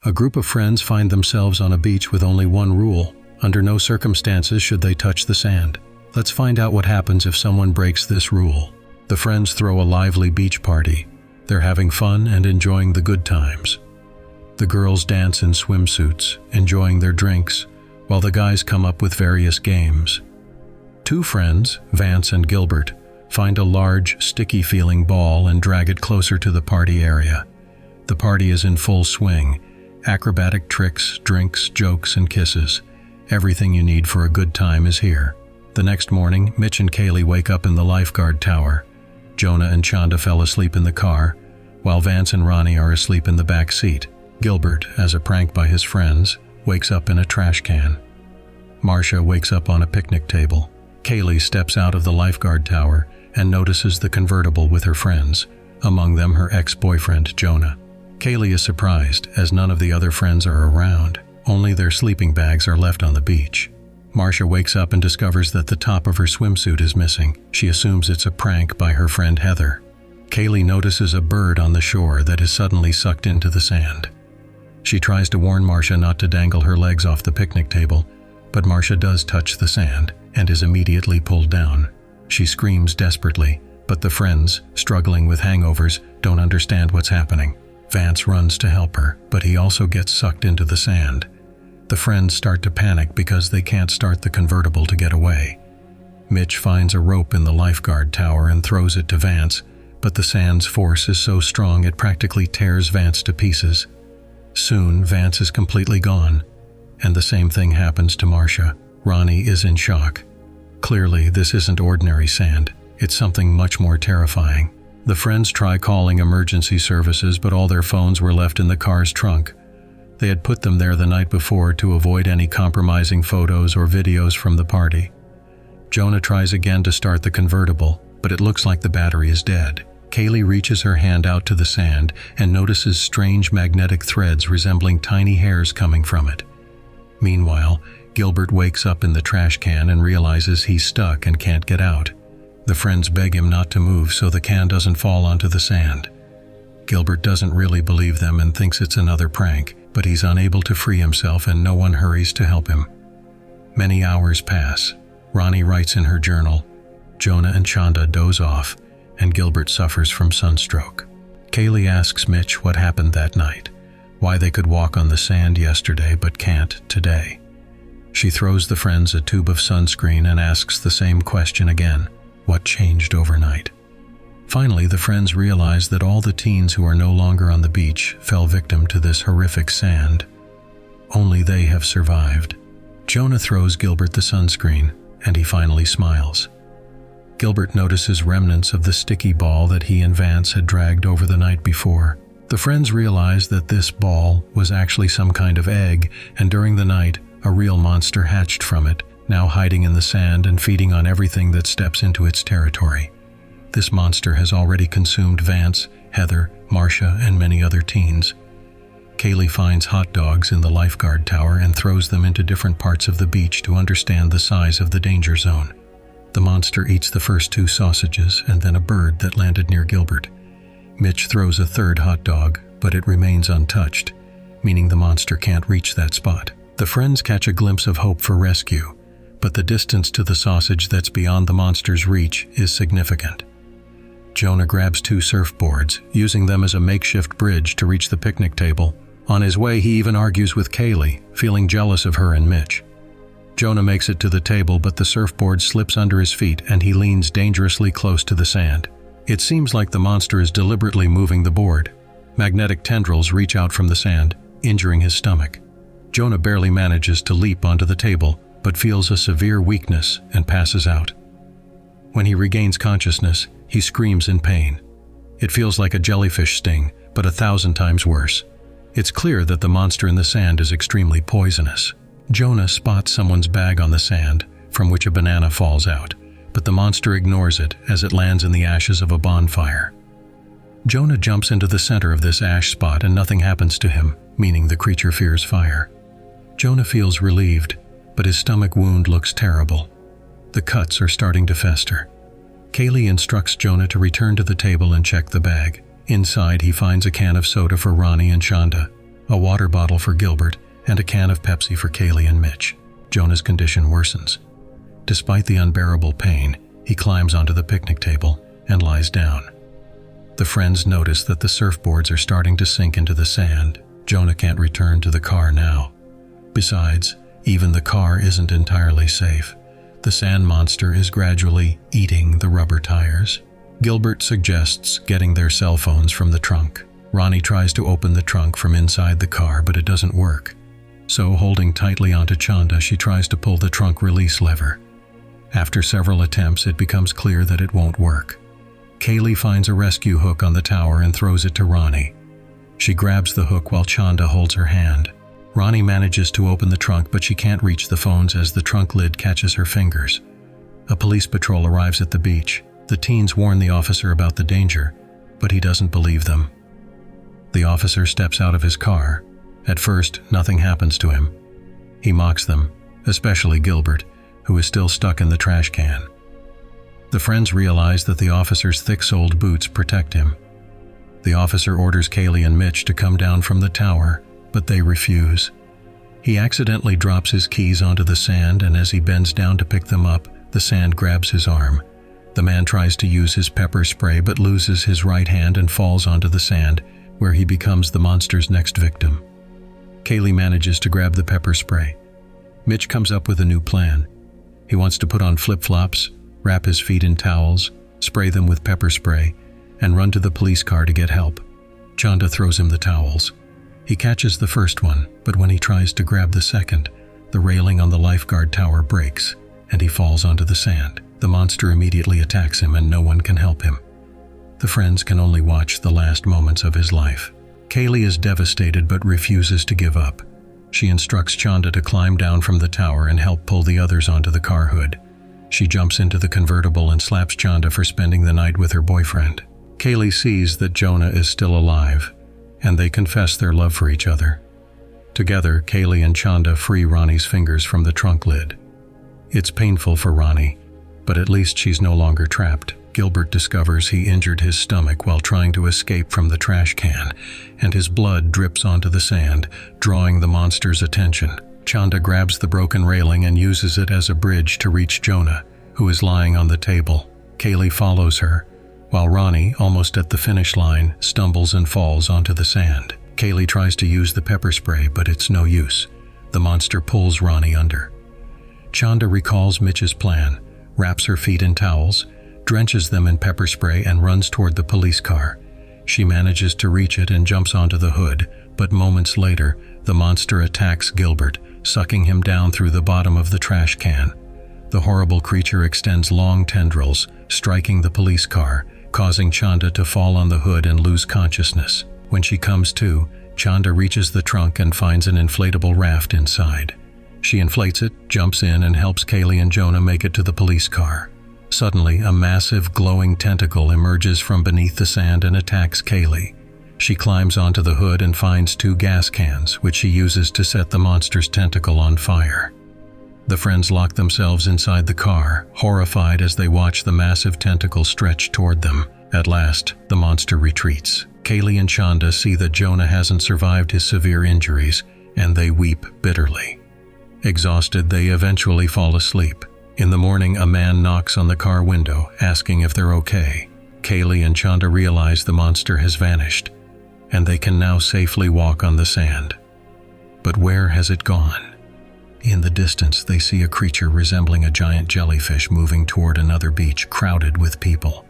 A group of friends find themselves on a beach with only one rule. Under no circumstances should they touch the sand. Let's find out what happens if someone breaks this rule. The friends throw a lively beach party. They're having fun and enjoying the good times. The girls dance in swimsuits, enjoying their drinks, while the guys come up with various games. Two friends, Vance and Gilbert, find a large, sticky-feeling ball and drag it closer to the party area. The party is in full swing. Acrobatic tricks, drinks, jokes, and kisses. Everything you need for a good time is here. The next morning, Mitch and Kaylee wake up in the lifeguard tower. Jonah and Chanda fell asleep in the car, while Vance and Ronnie are asleep in the back seat. Gilbert, as a prank by his friends, wakes up in a trash can. Marcia wakes up on a picnic table. Kaylee steps out of the lifeguard tower and notices the convertible with her friends, among them her ex-boyfriend, Jonah. Kaylee is surprised, as none of the other friends are around. Only their sleeping bags are left on the beach. Marcia wakes up and discovers that the top of her swimsuit is missing. She assumes it's a prank by her friend Heather. Kaylee notices a bird on the shore that is suddenly sucked into the sand. She tries to warn Marcia not to dangle her legs off the picnic table, but Marcia does touch the sand and is immediately pulled down. She screams desperately, but the friends, struggling with hangovers, don't understand what's happening. Vance runs to help her, but he also gets sucked into the sand. The friends start to panic because they can't start the convertible to get away. Mitch finds a rope in the lifeguard tower and throws it to Vance, but the sand's force is so strong it practically tears Vance to pieces. Soon, Vance is completely gone, and the same thing happens to Marcia. Ronnie is in shock. Clearly, this isn't ordinary sand. It's something much more terrifying. The friends try calling emergency services, but all their phones were left in the car's trunk. They had put them there the night before to avoid any compromising photos or videos from the party. Jonah tries again to start the convertible, but it looks like the battery is dead. Kaylee reaches her hand out to the sand and notices strange magnetic threads resembling tiny hairs coming from it. Meanwhile, Gilbert wakes up in the trash can and realizes he's stuck and can't get out. The friends beg him not to move so the can doesn't fall onto the sand. Gilbert doesn't really believe them and thinks it's another prank, but he's unable to free himself and no one hurries to help him. Many hours pass. Ronnie writes in her journal. Jonah and Chanda doze off, and Gilbert suffers from sunstroke. Kaylee asks Mitch what happened that night, why they could walk on the sand yesterday but can't today. She throws the friends a tube of sunscreen and asks the same question again. What changed overnight? Finally, the friends realize that all the teens who are no longer on the beach fell victim to this horrific sand. Only they have survived. Jonah throws Gilbert the sunscreen, and he finally smiles. Gilbert notices remnants of the sticky ball that he and Vance had dragged over the night before. The friends realize that this ball was actually some kind of egg, and during the night, a real monster hatched from it, now hiding in the sand and feeding on everything that steps into its territory. This monster has already consumed Vance, Heather, Marcia, and many other teens. Kaylee finds hot dogs in the lifeguard tower and throws them into different parts of the beach to understand the size of the danger zone. The monster eats the first 2 sausages and then a bird that landed near Gilbert. Mitch throws a third hot dog, but it remains untouched, meaning the monster can't reach that spot. The friends catch a glimpse of hope for rescue, but the distance to the sausage that's beyond the monster's reach is significant. Jonah grabs 2 surfboards, using them as a makeshift bridge to reach the picnic table. On his way, he even argues with Kaylee, feeling jealous of her and Mitch. Jonah makes it to the table, but the surfboard slips under his feet and he leans dangerously close to the sand. It seems like the monster is deliberately moving the board. Magnetic tendrils reach out from the sand, injuring his stomach. Jonah barely manages to leap onto the table, but feels a severe weakness and passes out. When he regains consciousness, he screams in pain. It feels like a jellyfish sting, but 1,000 times worse. It's clear that the monster in the sand is extremely poisonous. Jonah spots someone's bag on the sand, from which a banana falls out, but the monster ignores it as it lands in the ashes of a bonfire. Jonah jumps into the center of this ash spot and nothing happens to him, meaning the creature fears fire. Jonah feels relieved, but his stomach wound looks terrible. The cuts are starting to fester. Kaylee instructs Jonah to return to the table and check the bag. Inside, he finds a can of soda for Ronnie and Chanda. a water bottle for Gilbert, and a can of Pepsi for Kaylee and Mitch. Jonah's condition worsens. Despite the unbearable pain, he climbs onto the picnic table and lies down. The friends notice that the surfboards are starting to sink into the sand. Jonah can't return to the car now. Besides, even the car isn't entirely safe. The sand monster is gradually eating the rubber tires. Gilbert suggests getting their cell phones from the trunk. Ronnie tries to open the trunk from inside the car, but it doesn't work. So, holding tightly onto Chanda, she tries to pull the trunk release lever. After several attempts, it becomes clear that it won't work. Kaylee finds a rescue hook on the tower and throws it to Ronnie. She grabs the hook while Chanda holds her hand. Ronnie manages to open the trunk, but she can't reach the phones as the trunk lid catches her fingers. A police patrol arrives at the beach. The teens warn the officer about the danger, but he doesn't believe them. The officer steps out of his car. At first, nothing happens to him. He mocks them, especially Gilbert, who is still stuck in the trash can. The friends realize that the officer's thick-soled boots protect him. The officer orders Kaylee and Mitch to come down from the tower, but they refuse. He accidentally drops his keys onto the sand, and as he bends down to pick them up, the sand grabs his arm. The man tries to use his pepper spray but loses his right hand and falls onto the sand, where he becomes the monster's next victim. Kaylee manages to grab the pepper spray. Mitch comes up with a new plan. He wants to put on flip-flops, wrap his feet in towels, spray them with pepper spray, and run to the police car to get help. Chanda throws him the towels. He catches the first one, but when he tries to grab the second, the railing on the lifeguard tower breaks, and he falls onto the sand. The monster immediately attacks him, and no one can help him. The friends can only watch the last moments of his life. Kaylee is devastated but refuses to give up. She instructs Chanda to climb down from the tower and help pull the others onto the car hood. She jumps into the convertible and slaps Chanda for spending the night with her boyfriend. Kaylee sees that Jonah is still alive, and they confess their love for each other. Together, Kaylee and Chanda free Ronnie's fingers from the trunk lid. It's painful for Ronnie, but at least she's no longer trapped. Gilbert discovers he injured his stomach while trying to escape from the trash can, and his blood drips onto the sand, drawing the monster's attention. Chanda grabs the broken railing and uses it as a bridge to reach Jonah, who is lying on the table. Kaylee follows her, while Ronnie, almost at the finish line, stumbles and falls onto the sand. Kaylee tries to use the pepper spray, but it's no use. The monster pulls Ronnie under. Chanda recalls Mitch's plan, wraps her feet in towels, drenches them in pepper spray, and runs toward the police car. She manages to reach it and jumps onto the hood, but moments later, the monster attacks Gilbert, sucking him down through the bottom of the trash can. The horrible creature extends long tendrils, striking the police car, causing Chanda to fall on the hood and lose consciousness. When she comes to, Chanda reaches the trunk and finds an inflatable raft inside. She inflates it, jumps in, and helps Kaylee and Jonah make it to the police car. Suddenly, a massive, glowing tentacle emerges from beneath the sand and attacks Kaylee. She climbs onto the hood and finds 2 gas cans, which she uses to set the monster's tentacle on fire. The friends lock themselves inside the car, horrified as they watch the massive tentacle stretch toward them. At last, the monster retreats. Kaylee and Chanda see that Jonah hasn't survived his severe injuries, and they weep bitterly. Exhausted, they eventually fall asleep. In the morning, a man knocks on the car window, asking if they're okay. Kaylee and Chanda realize the monster has vanished, and they can now safely walk on the sand. But where has it gone? In the distance, they see a creature resembling a giant jellyfish moving toward another beach crowded with people.